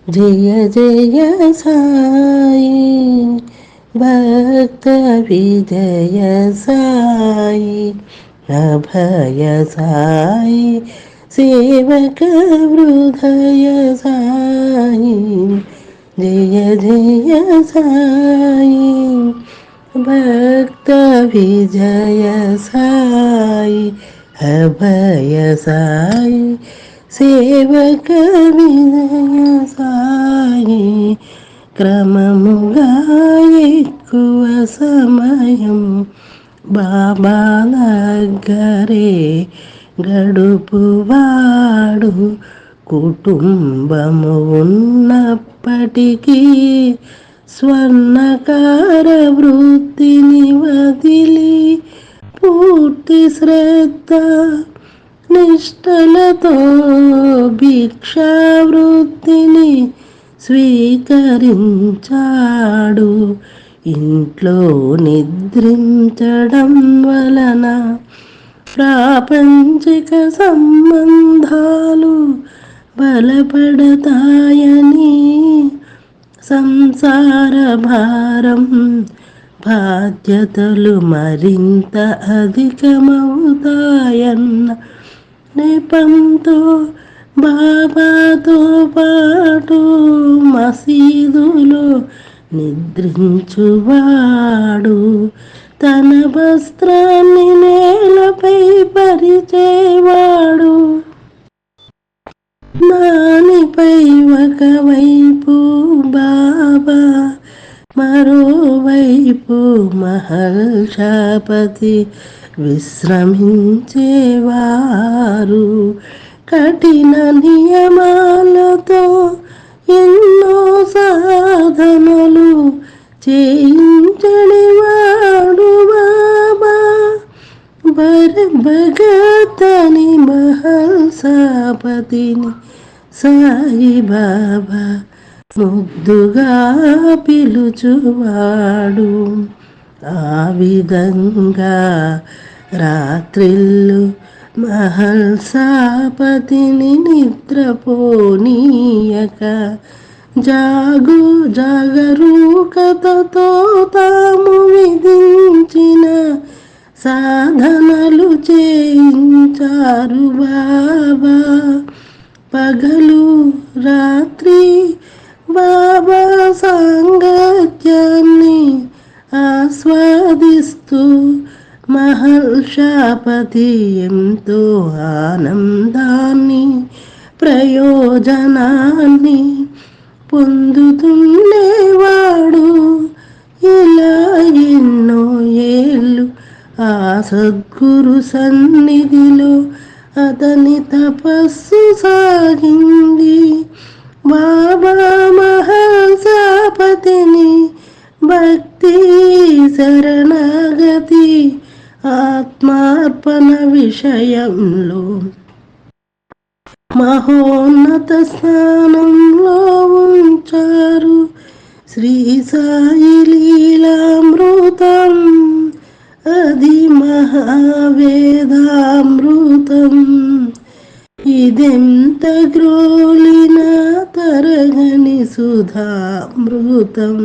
జయ జయ సాయి భక్త విజయ సాయి అభయ సాయి సేవక హృదయ సాయి జయ జయ సాయి భక్త విజయ సాయి అభయ సాయి సేవక విజయ సాయి క్రమముగా ఎక్కువ సమయం బాబా దగ్గరే గడుపువాడు కుటుంబము ఉన్నప్పటికీ స్వర్ణకార వృత్తిని వదిలి పూర్తి శ్రద్ధ నిష్టలతో భిక్షావృత్తిని స్వీకరించాడు. ఇంట్లో నిద్రించడం వలన ప్రాపంచిక సంబంధాలు బలపడతాయని, సంసార భారం బాధ్యతలు మరింత అధికమవుతాయన్న నెపంతో బాబాతో పాటు మసీదులో నిద్రించువాడు తన వస్త్రాన్ని నేలపై పరిచేవాడు. దానిపై ఒకవైపు బాబా, మరోవైపు మహల్షాపతి విశ్రమించేవారు. కఠిన నియమాలతో ఎన్నో సాధనలు చేయించనివాడు బాబా. భగతని మహల్సాపతిని సాయిబాబా ముద్దుగా పిలుచువాడు. ఆ విధంగా రాత్రిళ్ళు మహల్సాపతిని నిద్రపోనీయక జాగరూకతతో తాము విధించిన సాధనలు చేయించారు బాబా. పగలు రాత్రి బాబా సాంగత్యాన్ని ఆస్వాదిస్తూ మహల్షాపతి ఎంతో ఆనందాన్ని ప్రయోజనాన్ని పొందుతుండేవాడు. ఇలా ఎన్నో ఏళ్ళు ఆ సద్గురు సన్నిధిలో అతని తపస్సు సాగింది. బాబా మహల్సాపతిని భక్తి శరణాగతి ఆత్మార్పణ విషయంలో మహోన్నత స్థానంలో ఉంచారు. శ్రీ సాయి లీలామృతం అది మహావేదామృతం. ఇదెంత గ్రోలిన తరగని సుధామృతం.